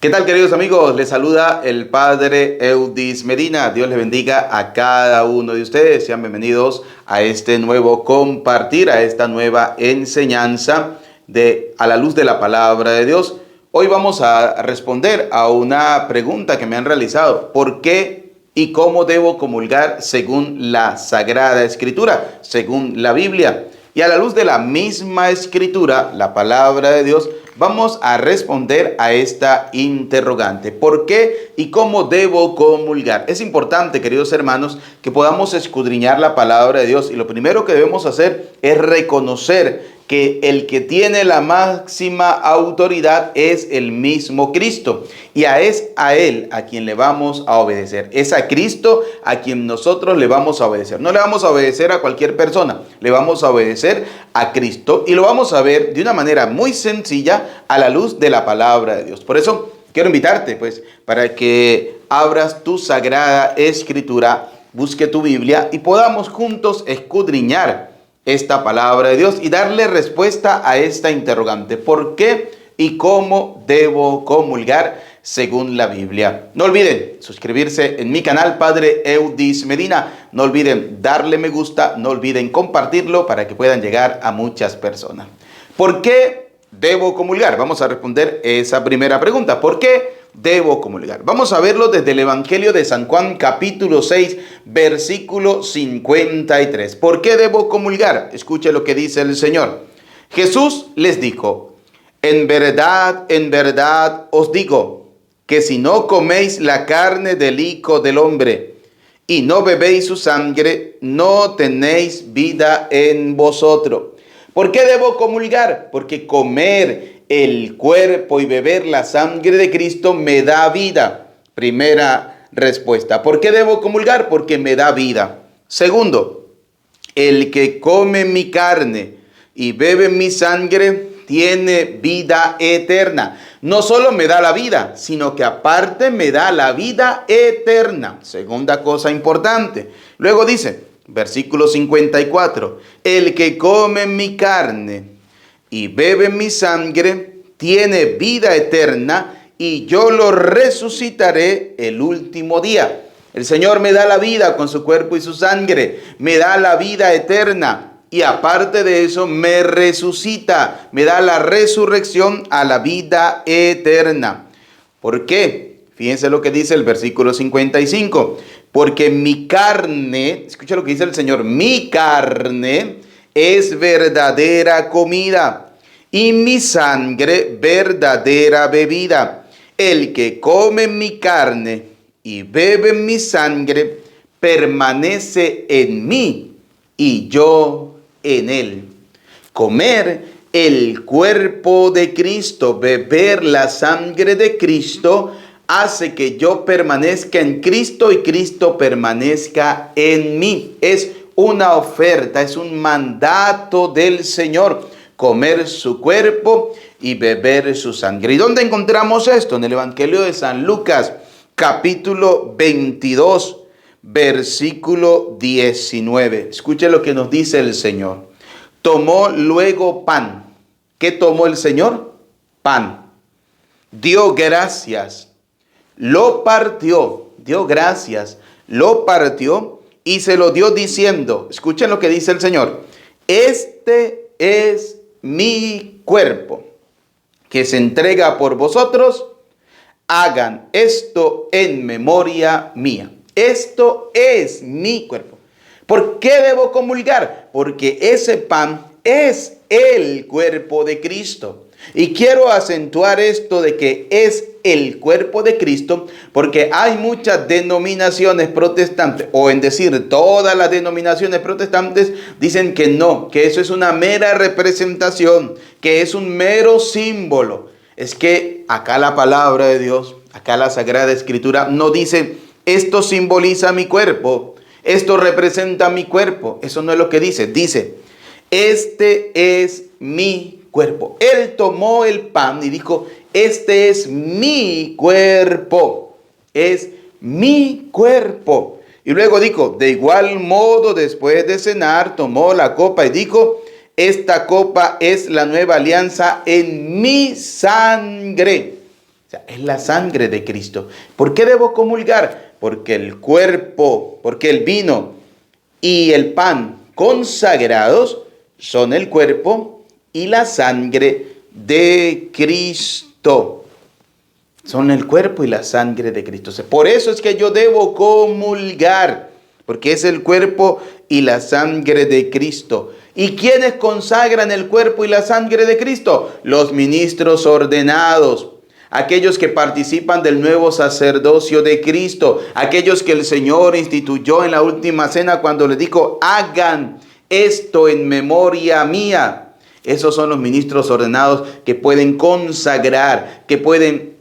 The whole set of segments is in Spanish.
¿Qué tal, queridos amigos? Les saluda el Padre Eudis Medina. Dios les bendiga a cada uno de ustedes. Sean bienvenidos a este nuevo compartir, a esta nueva enseñanza a la luz de la palabra de Dios. Hoy vamos a responder a una pregunta que me han realizado. ¿Por qué y cómo debo comulgar según la Sagrada Escritura, según la Biblia? Y a la luz de la misma Escritura, la palabra de Dios, vamos a responder a esta interrogante. ¿Por qué y cómo debo comulgar? Es importante, queridos hermanos, que podamos escudriñar la palabra de Dios. Y lo primero que debemos hacer es reconocer que el que tiene la máxima autoridad es el mismo Cristo. Y es a Él a quien le vamos a obedecer. Es a Cristo a quien nosotros le vamos a obedecer. No le vamos a obedecer a cualquier persona. Le vamos a obedecer a Cristo. Y lo vamos a ver de una manera muy sencilla a la luz de la palabra de Dios. Por eso quiero invitarte, pues, para que abras tu Sagrada Escritura, busque tu Biblia y podamos juntos escudriñar esta palabra de Dios y darle respuesta a esta interrogante. ¿Por qué y cómo debo comulgar según la Biblia? No olviden suscribirse en mi canal Padre Eudis Medina. No olviden darle me gusta. No olviden compartirlo para que puedan llegar a muchas personas. ¿Por qué debo comulgar? Vamos a responder esa primera pregunta. ¿Por qué debo comulgar? Vamos a verlo desde el Evangelio de San Juan, capítulo 6, versículo 53. ¿Por qué debo comulgar? Escuche lo que dice el Señor. Jesús les dijo: en verdad os digo, que si no coméis la carne del Hijo del Hombre y no bebéis su sangre, no tenéis vida en vosotros. ¿Por qué debo comulgar? Porque comer el cuerpo y beber la sangre de Cristo me da vida. Primera respuesta. ¿Por qué debo comulgar? Porque me da vida. Segundo, el que come mi carne y bebe mi sangre tiene vida eterna. No solo me da la vida, sino que aparte me da la vida eterna. Segunda cosa importante. Luego dice, versículo 54, el que come mi carne y bebe mi sangre tiene vida eterna y yo lo resucitaré el último día. El Señor me da la vida con su cuerpo y su sangre, me da la vida eterna. Y aparte de eso, me resucita, me da la resurrección a la vida eterna. ¿Por qué? Fíjense lo que dice el versículo 55. Porque mi carne, escucha lo que dice el Señor, mi carne es verdadera comida y mi sangre verdadera bebida. El que come mi carne y bebe mi sangre permanece en mí y yo en él. Comer el cuerpo de Cristo, beber la sangre de Cristo, hace que yo permanezca en Cristo y Cristo permanezca en mí. Es una oferta, es un mandato del Señor, comer su cuerpo y beber su sangre. ¿Y dónde encontramos esto? En el Evangelio de San Lucas, capítulo 22, versículo 19. Escuche lo que nos dice el Señor. Tomó luego pan. ¿Qué tomó el Señor? Pan. Dio gracias. Lo partió, dio gracias, lo partió y se lo dio diciendo, escuchen lo que dice el Señor, este es mi cuerpo que se entrega por vosotros, hagan esto en memoria mía. Esto es mi cuerpo. ¿Por qué debo comulgar? Porque ese pan es el cuerpo de Cristo. Y quiero acentuar esto de que es el cuerpo de Cristo, porque hay muchas denominaciones protestantes, o en decir todas las denominaciones protestantes, dicen que no, que eso es una mera representación, que es un mero símbolo. Es que acá la palabra de Dios, acá la Sagrada Escritura no dice, esto simboliza mi cuerpo, esto representa mi cuerpo. Eso no es lo que dice. Dice, este es mi cuerpo. Él tomó el pan y dijo, este es mi cuerpo. Es mi cuerpo. Y luego dijo, de igual modo, después de cenar, tomó la copa y dijo, esta copa es la nueva alianza en mi sangre. O sea, es la sangre de Cristo. ¿Por qué debo comulgar? Porque el cuerpo, porque el vino y el pan consagrados son el cuerpo y la sangre de Cristo. Son el cuerpo y la sangre de Cristo. Por eso es que yo debo comulgar, porque es el cuerpo y la sangre de Cristo. ¿Y quiénes consagran el cuerpo y la sangre de Cristo? Los ministros ordenados, aquellos que participan del nuevo sacerdocio de Cristo, aquellos que el Señor instituyó en la última cena cuando les dijo, hagan esto en memoria mía. Esos son los ministros ordenados que pueden consagrar, que pueden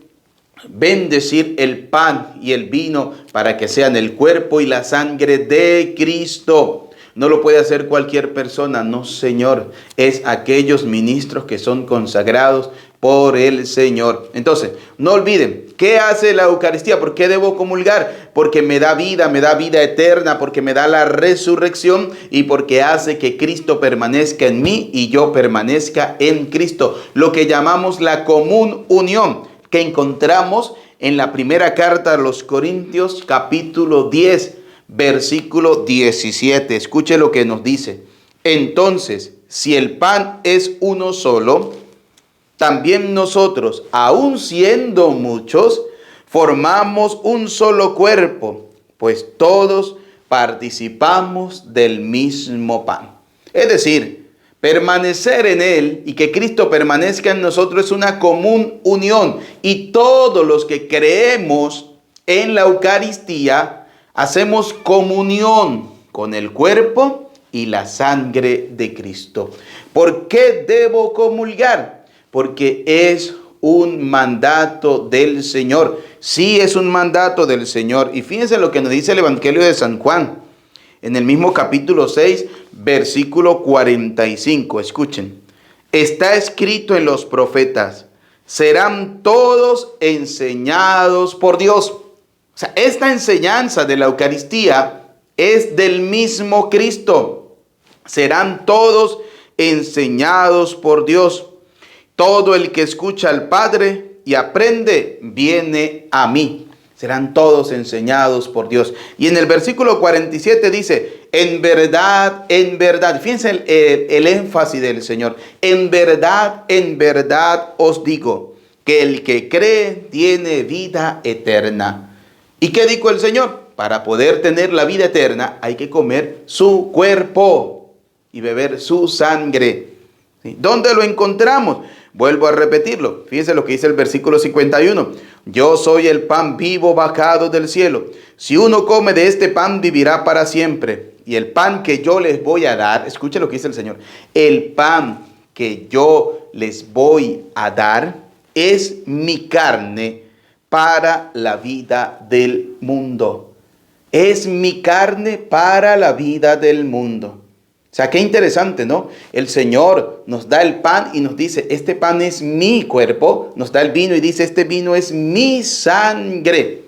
bendecir el pan y el vino para que sean el cuerpo y la sangre de Cristo. No lo puede hacer cualquier persona, no, Señor. Es aquellos ministros que son consagrados por el Señor. Entonces, no olviden, ¿qué hace la Eucaristía? ¿Por qué debo comulgar? Porque me da vida eterna, porque me da la resurrección y porque hace que Cristo permanezca en mí y yo permanezca en Cristo. Lo que llamamos la común unión, que encontramos en la primera carta a los Corintios, capítulo 10, versículo 17. Escuche lo que nos dice. Entonces, si el pan es uno solo, también nosotros, aun siendo muchos, formamos un solo cuerpo, pues todos participamos del mismo pan. Es decir, permanecer en Él y que Cristo permanezca en nosotros es una común unión. Y todos los que creemos en la Eucaristía hacemos comunión con el cuerpo y la sangre de Cristo. ¿Por qué debo comulgar? Porque es un mandato del Señor. Sí, es un mandato del Señor. Y fíjense lo que nos dice el Evangelio de San Juan. En el mismo capítulo 6, versículo 45. Escuchen. Está escrito en los profetas, serán todos enseñados por Dios. O sea, esta enseñanza de la Eucaristía es del mismo Cristo. Serán todos enseñados por Dios. Todo el que escucha al Padre y aprende, viene a mí. Serán todos enseñados por Dios. Y en el versículo 47 dice, en verdad, fíjense el énfasis del Señor. En verdad os digo, que el que cree tiene vida eterna. ¿Y qué dijo el Señor? Para poder tener la vida eterna hay que comer su cuerpo y beber su sangre. ¿Sí? ¿Dónde lo encontramos? Vuelvo a repetirlo. Fíjense lo que dice el versículo 51. Yo soy el pan vivo bajado del cielo. Si uno come de este pan, vivirá para siempre. Y el pan que yo les voy a dar, escuchen lo que dice el Señor. El pan que yo les voy a dar es mi carne para la vida del mundo. Es mi carne para la vida del mundo. O sea, qué interesante, ¿no? El Señor nos da el pan y nos dice, este pan es mi cuerpo. Nos da el vino y dice, este vino es mi sangre.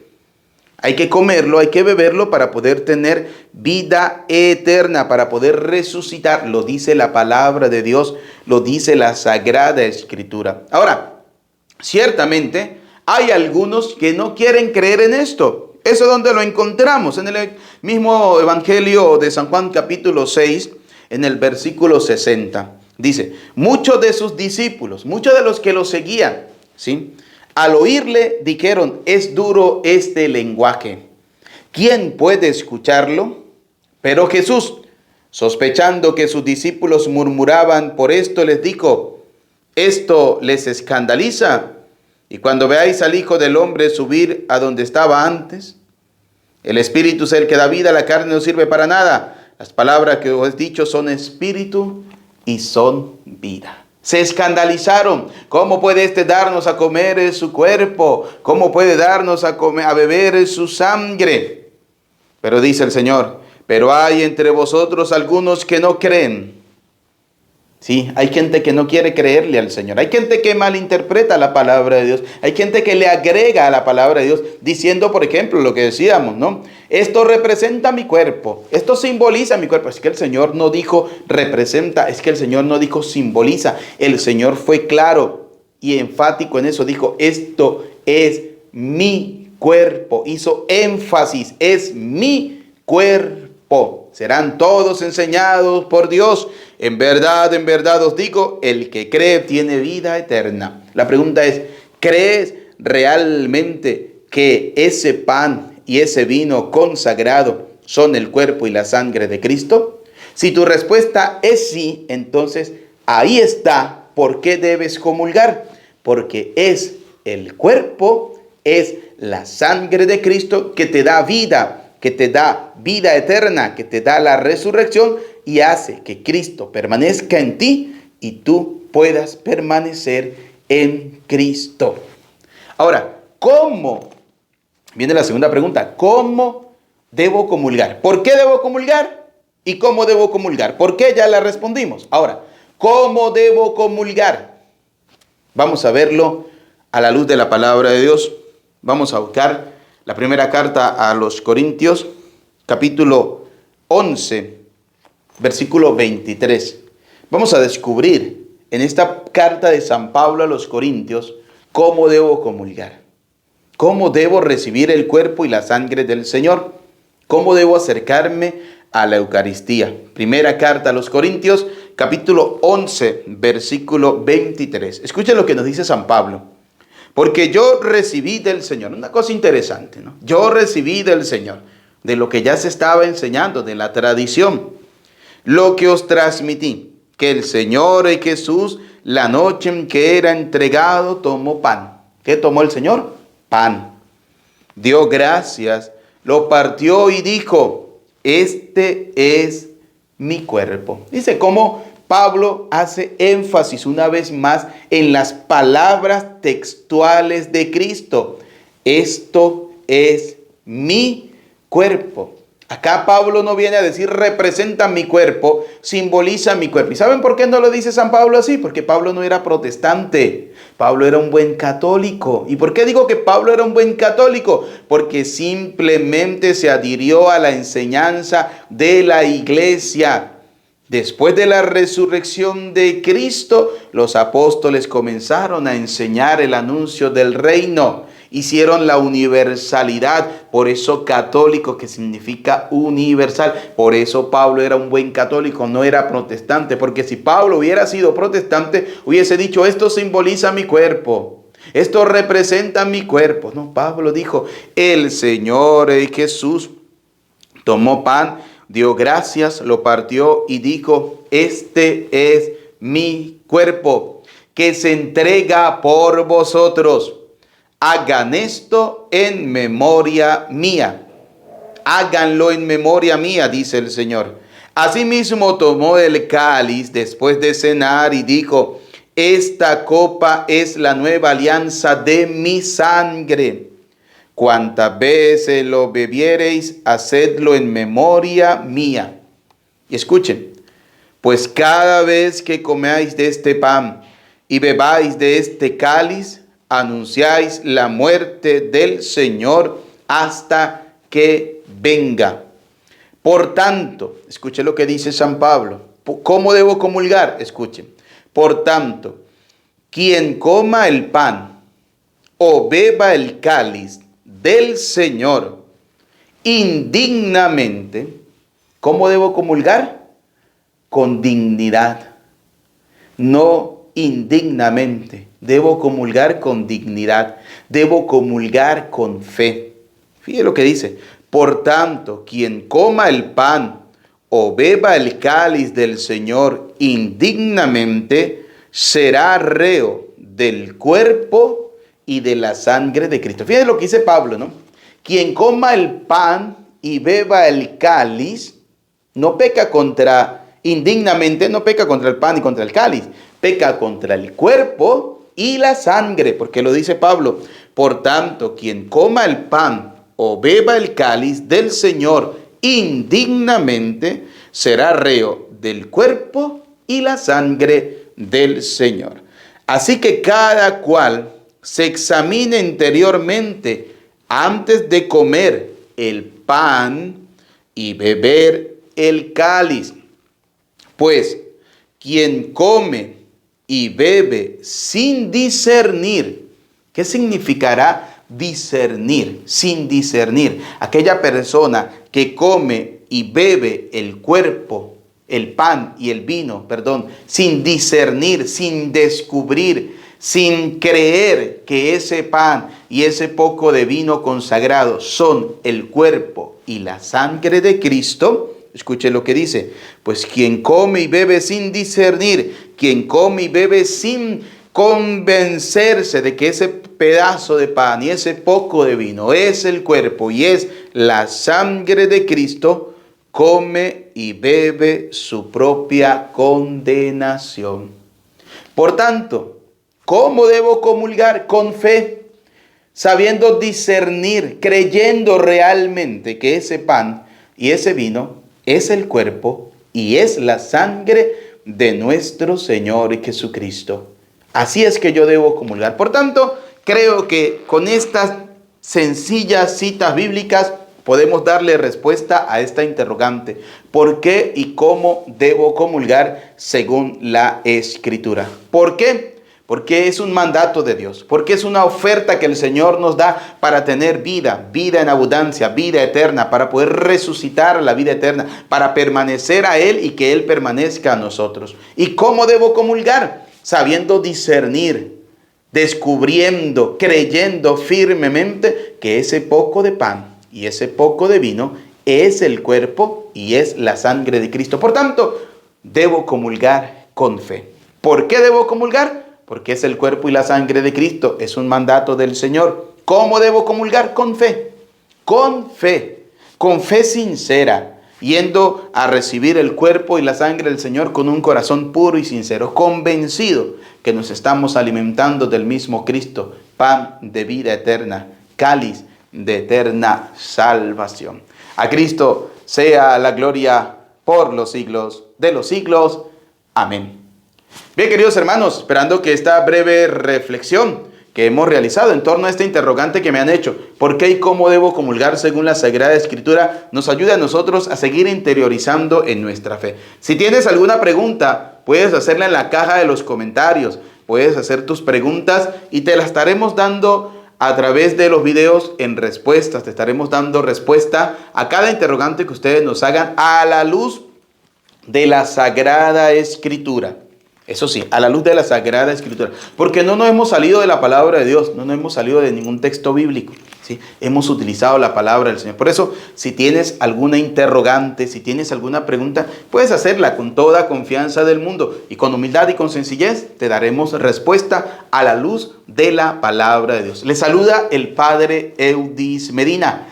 Hay que comerlo, hay que beberlo para poder tener vida eterna, para poder resucitar. Lo dice la palabra de Dios, lo dice la Sagrada Escritura. Ahora, ciertamente hay algunos que no quieren creer en esto. ¿Eso dónde lo encontramos? En el mismo Evangelio de San Juan capítulo 6, en el versículo 60. Dice, muchos de sus discípulos, muchos de los que lo seguían, ¿sí?, al oírle dijeron, es duro este lenguaje. ¿Quién puede escucharlo? Pero Jesús, sospechando que sus discípulos murmuraban por esto, les dijo, ¿esto les escandaliza? Y cuando veáis al Hijo del Hombre subir a donde estaba antes, el Espíritu es el que da vida, la carne no sirve para nada. Las palabras que os he dicho son espíritu y son vida. Se escandalizaron. ¿Cómo puede darnos a comer su cuerpo? ¿Cómo puede darnos a beber su sangre? Pero dice el Señor, pero hay entre vosotros algunos que no creen. Sí, hay gente que no quiere creerle al Señor. Hay gente que malinterpreta la palabra de Dios. Hay gente que le agrega a la palabra de Dios diciendo, por ejemplo, lo que decíamos, ¿no? Esto representa mi cuerpo. Esto simboliza mi cuerpo. Es que el Señor no dijo representa, es que el Señor no dijo simboliza. El Señor fue claro y enfático en eso. Dijo, esto es mi cuerpo. Hizo énfasis, es mi cuerpo. Serán todos enseñados por Dios. En verdad os digo, el que cree tiene vida eterna. La pregunta es, ¿crees realmente que ese pan y ese vino consagrado son el cuerpo y la sangre de Cristo? Si tu respuesta es sí, entonces ahí está por qué debes comulgar. Porque es el cuerpo, es la sangre de Cristo que te da vida, que te da vida eterna, que te da la resurrección y hace que Cristo permanezca en ti y tú puedas permanecer en Cristo. Ahora, ¿cómo? Viene la segunda pregunta. ¿Cómo debo comulgar? ¿Por qué debo comulgar? ¿Y cómo debo comulgar? ¿Por qué? Ya la respondimos. Ahora, ¿cómo debo comulgar? Vamos a verlo a la luz de la palabra de Dios. Vamos a buscar la primera carta a los Corintios, capítulo 11, versículo 23. Vamos a descubrir en esta carta de San Pablo a los Corintios cómo debo comulgar, cómo debo recibir el cuerpo y la sangre del Señor, cómo debo acercarme a la Eucaristía. Primera carta a los Corintios, capítulo 11, versículo 23. Escuchen lo que nos dice San Pablo. Porque yo recibí del Señor, una cosa interesante, ¿no? Yo recibí del Señor, de lo que ya se estaba enseñando, de la tradición, lo que os transmití, que el Señor Jesús, la noche en que era entregado, tomó pan. ¿Qué tomó el Señor? Pan. Dio gracias, lo partió y dijo, este es mi cuerpo. Dice cómo Pablo hace énfasis una vez más en las palabras textuales de Cristo. Esto es mi cuerpo. Acá Pablo no viene a decir representa mi cuerpo, simboliza mi cuerpo. ¿Y saben por qué no lo dice San Pablo así? Porque Pablo no era protestante. Pablo era un buen católico. ¿Y por qué digo que Pablo era un buen católico? Porque simplemente se adhirió a la enseñanza de la iglesia. Después de la resurrección de Cristo, los apóstoles comenzaron a enseñar el anuncio del reino. Hicieron la universalidad, por eso católico, que significa universal. Por eso Pablo era un buen católico, no era protestante, porque si Pablo hubiera sido protestante, hubiese dicho, esto simboliza mi cuerpo, esto representa mi cuerpo. No, Pablo dijo, el Señor Jesús tomó pan, dio gracias, lo partió y dijo, este es mi cuerpo, que se entrega por vosotros. Hagan esto en memoria mía. Háganlo en memoria mía, dice el Señor. Asimismo tomó el cáliz después de cenar y dijo, esta copa es la nueva alianza de mi sangre. Cuantas veces lo bebiereis, hacedlo en memoria mía. Y escuchen, pues cada vez que comáis de este pan y bebáis de este cáliz, anunciáis la muerte del Señor hasta que venga. Por tanto, escuchen lo que dice San Pablo. ¿Cómo debo comulgar? Escuchen. Por tanto, quien coma el pan o beba el cáliz del Señor indignamente, ¿cómo debo comulgar? Con dignidad, no indignamente. Debo comulgar con dignidad, debo comulgar con fe. Fíjate lo que dice. Por tanto, quien coma el pan o beba el cáliz del Señor indignamente, será reo del cuerpo y de la sangre de Cristo. Fíjate lo que dice Pablo, ¿no? Quien coma el pan y beba el cáliz, no peca indignamente, no peca contra el pan y contra el cáliz, peca contra el cuerpo y la sangre, porque lo dice Pablo. Por tanto, quien coma el pan o beba el cáliz del Señor indignamente, será reo del cuerpo y la sangre del Señor. Así que cada cual se examine interiormente antes de comer el pan y beber el cáliz. Pues quien come y bebe sin discernir ¿Qué significará discernir? Sin discernir. Aquella persona que come y bebe el cuerpo, el pan y el vino, sin discernir, sin descubrir, sin creer que ese pan y ese poco de vino consagrado son el cuerpo y la sangre de Cristo. Escuche lo que dice: pues quien come y bebe sin discernir, quien come y bebe sin convencerse de que ese pedazo de pan y ese poco de vino es el cuerpo y es la sangre de Cristo, come y bebe su propia condenación. Por tanto, ¿cómo debo comulgar? Con fe, sabiendo discernir, creyendo realmente que ese pan y ese vino es el cuerpo y es la sangre de nuestro Señor Jesucristo. Así es que yo debo comulgar. Por tanto, creo que con estas sencillas citas bíblicas podemos darle respuesta a esta interrogante: ¿por qué y cómo debo comulgar según la Escritura? ¿Por qué? Porque es un mandato de Dios, porque es una oferta que el Señor nos da para tener vida, vida en abundancia, vida eterna, para poder resucitar a la vida eterna, para permanecer a Él y que Él permanezca a nosotros. ¿Y cómo debo comulgar? Sabiendo discernir, descubriendo, creyendo firmemente que ese poco de pan y ese poco de vino es el cuerpo y es la sangre de Cristo. Por tanto, debo comulgar con fe. ¿Por qué debo comulgar? Porque es el cuerpo y la sangre de Cristo. Es un mandato del Señor. ¿Cómo debo comulgar? Con fe. Con fe sincera, yendo a recibir el cuerpo y la sangre del Señor con un corazón puro y sincero, convencido que nos estamos alimentando del mismo Cristo, pan de vida eterna, cáliz de eterna salvación. A Cristo sea la gloria por los siglos de los siglos. Amén. Bien, queridos hermanos, esperando que esta breve reflexión que hemos realizado en torno a este interrogante que me han hecho, ¿por qué y cómo debo comulgar según la Sagrada Escritura?, nos ayude a nosotros a seguir interiorizando en nuestra fe. Si tienes alguna pregunta, puedes hacerla en la caja de los comentarios, puedes hacer tus preguntas y te las estaremos dando a través de los videos en respuestas. Te estaremos dando respuesta a cada interrogante que ustedes nos hagan a la luz de la Sagrada Escritura. Eso sí, a la luz de la Sagrada Escritura. Porque no nos hemos salido de la palabra de Dios, no nos hemos salido de ningún texto bíblico, ¿sí? Hemos utilizado la palabra del Señor. Por eso, si tienes alguna interrogante, si tienes alguna pregunta, puedes hacerla con toda confianza del mundo. Y con humildad y con sencillez te daremos respuesta a la luz de la palabra de Dios. Les saluda el Padre Eudis Medina.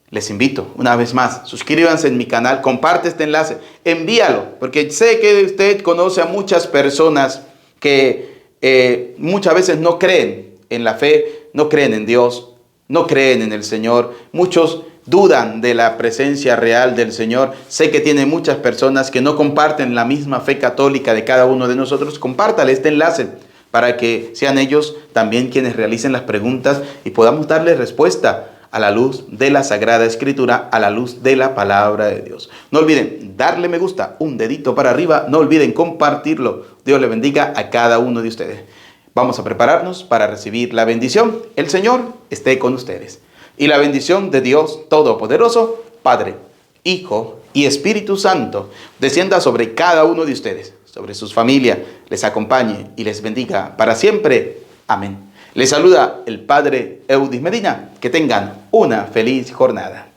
Les invito una vez más, suscríbanse en mi canal, comparte este enlace, envíalo, porque sé que usted conoce a muchas personas que muchas veces no creen en la fe, no creen en Dios, no creen en el Señor. Muchos dudan de la presencia real del Señor. Sé que tiene muchas personas que no comparten la misma fe católica de cada uno de nosotros. Compártale este enlace para que sean ellos también quienes realicen las preguntas y podamos darles respuesta a la luz de la Sagrada Escritura, a la luz de la palabra de Dios. No olviden darle me gusta, un dedito para arriba, no olviden compartirlo. Dios le bendiga a cada uno de ustedes. Vamos a prepararnos para recibir la bendición. El Señor esté con ustedes. Y la bendición de Dios Todopoderoso, Padre, Hijo y Espíritu Santo, descienda sobre cada uno de ustedes, sobre sus familias, les acompañe y les bendiga para siempre. Amén. Les saluda el Padre Eudis Medina. Que tengan una feliz jornada.